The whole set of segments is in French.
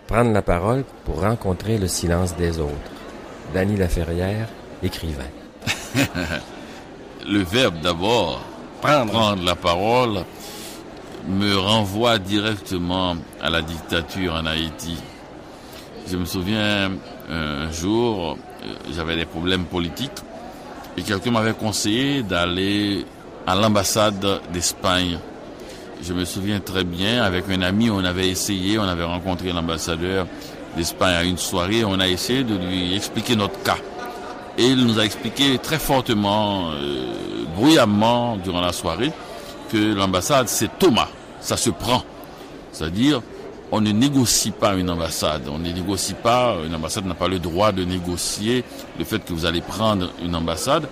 Prendre la parole pour rencontrer le silence des autres. Dany Laferrière, écrivain. Le verbe d'abord, prendre la parole, me renvoie directement à la dictature en Haïti. Je me souviens, un jour, j'avais des problèmes politiques et quelqu'un m'avait conseillé d'aller à l'ambassade d'Espagne. Je me souviens très bien, avec un ami, on avait rencontré l'ambassadeur d'Espagne à une soirée, on a essayé de lui expliquer notre cas. Et il nous a expliqué très fortement, bruyamment durant la soirée, que l'ambassade c'est Thomas, ça se prend. C'est-à-dire, on ne négocie pas une ambassade. Une ambassade n'a pas le droit de négocier le fait que vous allez prendre une ambassade.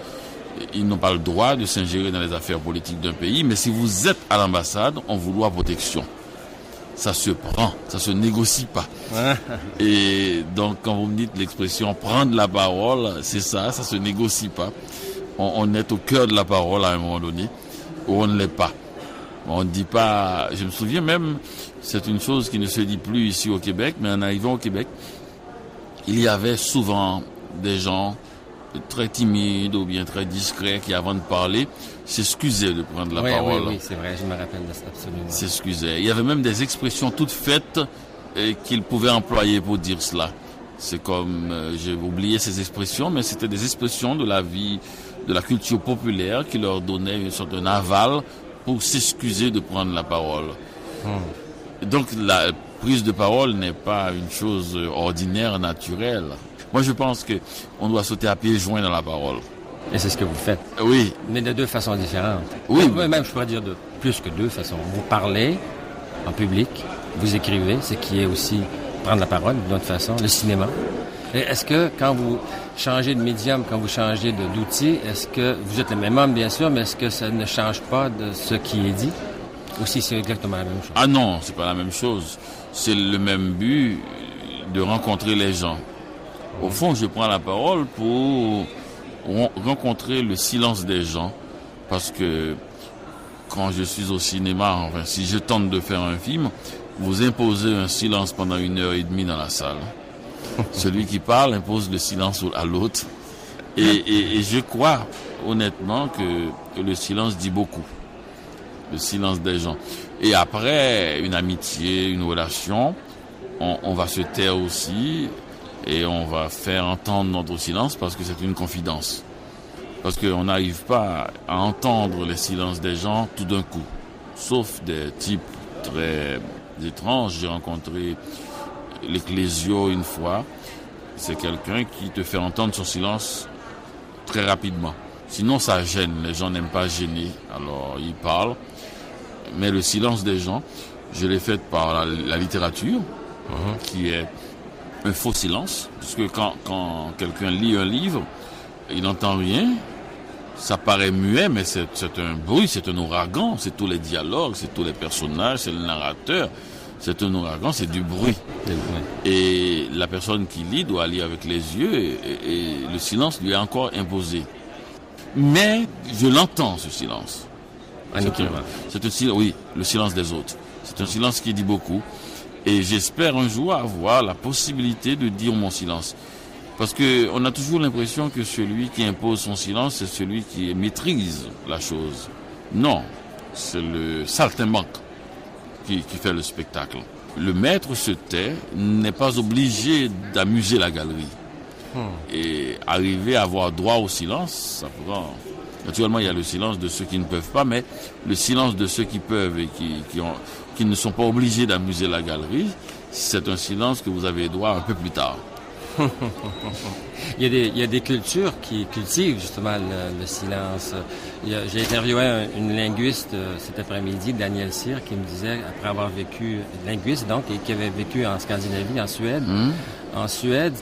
Ils n'ont pas le droit de s'ingérer dans les affaires politiques d'un pays, mais si vous êtes à l'ambassade, on vous doit protection. Ça se prend, ça se négocie pas. Et donc, quand vous me dites l'expression prendre la parole, c'est ça se négocie pas. On est au cœur de la parole à un moment donné, ou on ne l'est pas. On ne dit pas, je me souviens même, c'est une chose qui ne se dit plus ici au Québec, mais en arrivant au Québec, il y avait souvent des gens très timides ou bien très discrets qui, avant de parler, s'excusaient de prendre la parole. Oui, c'est vrai, je me rappelle de ça absolument. S'excusaient. Il y avait même des expressions toutes faites qu'ils pouvaient employer pour dire cela. C'est comme, j'ai oublié ces expressions, mais c'était des expressions de la vie, de la culture populaire qui leur donnaient une sorte de aval pour s'excuser de prendre la parole. Donc la prise de parole n'est pas une chose ordinaire, naturelle. Moi, je pense que on doit sauter à pieds joints dans la parole. Et c'est ce que vous faites. Oui. Mais de deux façons différentes. Oui. Même, je pourrais dire de plus que deux façons. Vous parlez en public, vous écrivez, ce qui est aussi prendre la parole d'une autre façon, le cinéma. Et est-ce que quand vous changez de médium, quand vous changez d'outil, est-ce que vous êtes le même homme, bien sûr, mais est-ce que ça ne change pas de ce qui est dit? Ou si c'est exactement la même chose? Ah non, c'est pas la même chose. C'est le même but de rencontrer les gens. Au fond, je prends la parole pour rencontrer le silence des gens, parce que quand je suis au cinéma, enfin, si je tente de faire un film, vous imposez un silence pendant 1h30 dans la salle. Celui qui parle impose le silence à l'autre. Et je crois honnêtement que le silence dit beaucoup. Le silence des gens. Et après, une amitié, une relation, on va se taire aussi. Et on va faire entendre notre silence parce que c'est une confidence. Parce qu'on n'arrive pas à entendre les silences des gens tout d'un coup. Sauf des types très étranges. J'ai rencontré l'Ecclésio une fois. C'est quelqu'un qui te fait entendre son silence très rapidement. Sinon, ça gêne. Les gens n'aiment pas gêner. Alors, ils parlent. Mais le silence des gens, je l'ai fait par la littérature, qui est un faux silence, parce que quand quelqu'un lit un livre, il n'entend rien, ça paraît muet, mais c'est un bruit, c'est un ouragan, c'est tous les dialogues, c'est tous les personnages, c'est le narrateur, c'est un ouragan, c'est du bruit. Et la personne qui lit doit lire avec les yeux, et le silence lui est encore imposé. Mais je l'entends, ce silence. C'est un silence, oui, le silence des autres. C'est un silence qui dit beaucoup. Et j'espère un jour avoir la possibilité de dire mon silence. Parce qu'on a toujours l'impression que celui qui impose son silence, c'est celui qui maîtrise la chose. Non, c'est le saltimbanque qui fait le spectacle. Le maître se tait, n'est pas obligé d'amuser la galerie. Et arriver à avoir droit au silence, ça prend... Naturellement, il y a le silence de ceux qui ne peuvent pas, mais le silence de ceux qui peuvent et qui ne sont pas obligés d'amuser la galerie, c'est un silence que vous avez droit un peu plus tard. Il y a des cultures qui cultivent justement le silence. J'ai interviewé une linguiste cet après-midi, Daniel Cyr, qui me disait, après avoir vécu, linguiste donc, et qui avait vécu en Scandinavie, en Suède. En Suède,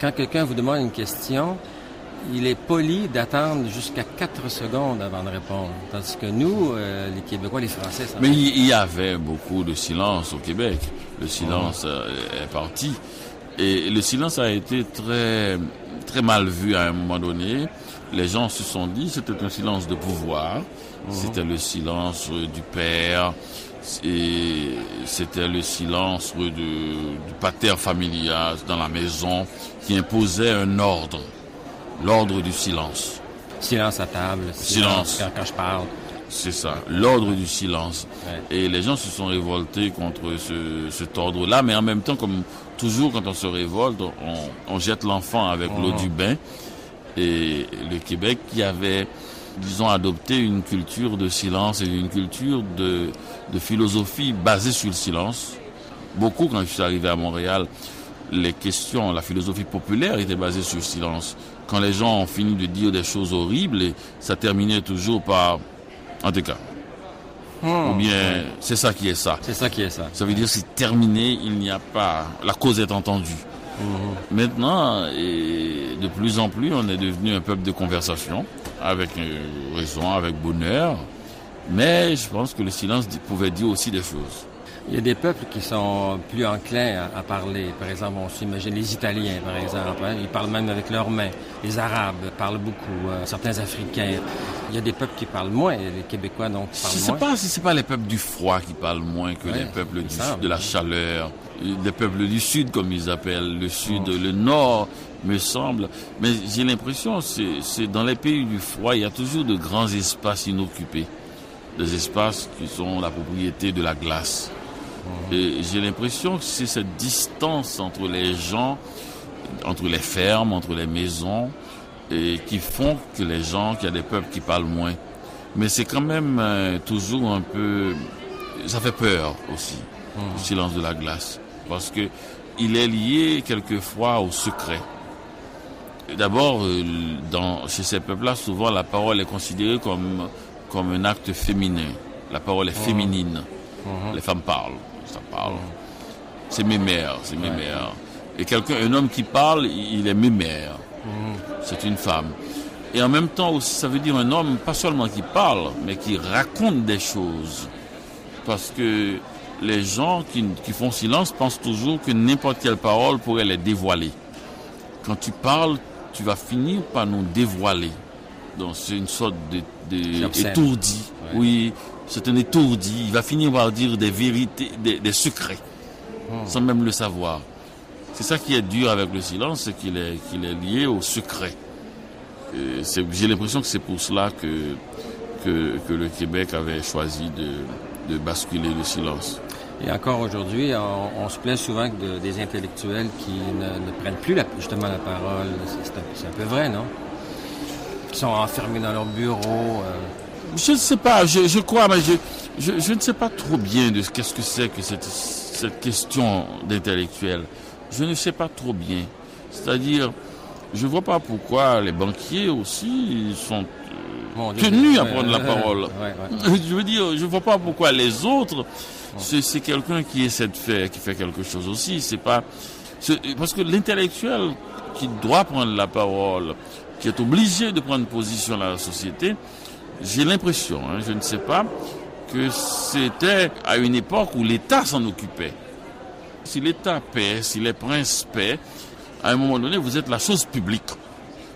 quand quelqu'un vous demande une question, il est poli d'attendre jusqu'à 4 secondes avant de répondre. Tandis que nous, les Québécois, les Français... Mais il y avait beaucoup de silence au Québec. Le silence est parti. Et le silence a été très, très mal vu à un moment donné. Les gens se sont dit que c'était un silence de pouvoir. C'était le silence du père. Et c'était le silence du pater familias dans la maison qui imposait un ordre, l'ordre du silence. Silence à table, silence quand je parle. C'est ça, l'ordre du silence. Ouais. Et les gens se sont révoltés contre cet ordre-là, mais en même temps, comme toujours quand on se révolte, on jette l'enfant avec l'eau du bain. Et le Québec qui avait, disons, adopté une culture de silence et une culture de philosophie basée sur le silence. Beaucoup, quand je suis arrivé à Montréal, la philosophie populaire était basée sur le silence. Quand les gens ont fini de dire des choses horribles, ça terminait toujours par... En tout cas. Ou bien, c'est ça qui est ça. C'est ça qui est ça. Ça veut dire que c'est terminé, il n'y a pas... La cause est entendue. Maintenant, et de plus en plus, on est devenu un peuple de conversation, avec raison, avec bonheur. Mais je pense que le silence pouvait dire aussi des choses. Il y a des peuples qui sont plus enclins à parler. Par exemple, on s'imagine les Italiens, par exemple. Ils parlent même avec leurs mains. Les Arabes parlent beaucoup. Certains Africains. Il y a des peuples qui parlent moins. Les Québécois, donc, parlent moins. Je ne sais pas si ce n'est pas les peuples du froid qui parlent moins que les peuples de la chaleur. Les peuples du Sud, comme ils appellent. Le Sud, le Nord, me semble. Mais j'ai l'impression, c'est dans les pays du froid, il y a toujours de grands espaces inoccupés. Des espaces qui sont la propriété de la glace. Et j'ai l'impression que c'est cette distance entre les gens, entre les fermes, entre les maisons, et qui font qu'il y a des peuples qui parlent moins. Mais c'est quand même toujours un peu... Ça fait peur aussi, le silence de la glace. Parce que il est lié quelquefois au secret. D'abord, chez ces peuples-là, souvent la parole est considérée comme un acte féminin. La parole est féminine. Les femmes parlent. Ça parle. C'est mémère. Et un homme qui parle, il est mémère. C'est une femme. Et en même temps aussi, ça veut dire un homme, pas seulement qui parle, mais qui raconte des choses. Parce que les gens qui font silence pensent toujours que n'importe quelle parole pourrait les dévoiler. Quand tu parles, tu vas finir par nous dévoiler. Donc c'est une sorte d'étourdi. Ouais. Oui. C'est un étourdi, il va finir par dire des vérités, des secrets, sans même le savoir. C'est ça qui est dur avec le silence, c'est qu'il est lié au secret. J'ai l'impression que c'est pour cela que le Québec avait choisi de basculer le silence. Et encore aujourd'hui, on se plaint souvent des intellectuels qui ne prennent plus justement la parole. C'est un peu vrai, non? Qui sont enfermés dans leur bureau. Je ne sais pas, je crois, mais je ne sais pas trop bien de qu'est-ce que c'est que cette question d'intellectuel. Je ne sais pas trop bien. C'est-à-dire, je ne vois pas pourquoi les banquiers aussi sont tenus à prendre la parole. Je veux dire, je ne vois pas pourquoi les autres, c'est quelqu'un qui essaie qui fait quelque chose aussi. Parce que l'intellectuel qui doit prendre la parole, qui est obligé de prendre position dans la société, j'ai l'impression, je ne sais pas, que c'était à une époque où l'État s'en occupait. Si l'État paie, si les princes paient, à un moment donné, vous êtes la chose publique.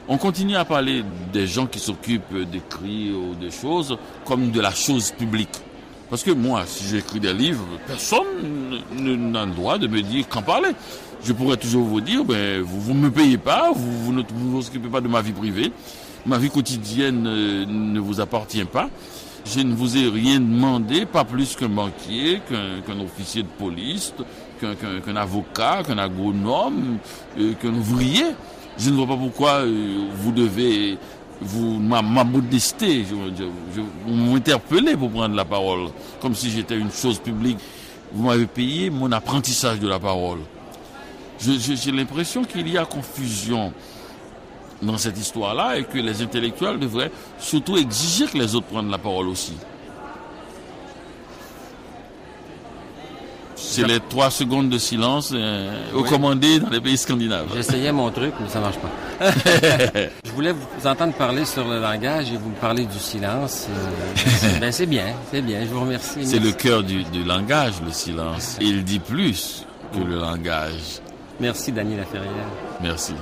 On continue à parler des gens qui s'occupent d'écrire ou des choses comme de la chose publique. Parce que moi, si j'écris des livres, personne n'a le droit de me dire qu'en parler. Je pourrais toujours vous dire, vous ne me payez pas, vous ne vous occupez pas de ma vie privée. Ma vie quotidienne ne vous appartient pas. Je ne vous ai rien demandé, pas plus qu'un banquier, qu'un officier de police, qu'un avocat, qu'un agronome, qu'un ouvrier. Je ne vois pas pourquoi vous devez m'amodester, vous m'interpellez pour prendre la parole, comme si j'étais une chose publique. Vous m'avez payé mon apprentissage de la parole. J'ai l'impression qu'il y a confusion dans cette histoire-là et que les intellectuels devraient surtout exiger que les autres prennent la parole aussi. C'est les 3 secondes de silence recommandées dans les pays scandinaves. J'essayais mon truc, mais ça ne marche pas. Je voulais vous entendre parler sur le langage et vous me parler du silence. C'est bien, je vous remercie. C'est le cœur du langage, le silence. Il dit plus que le langage. Merci, Dany Laferrière. Merci.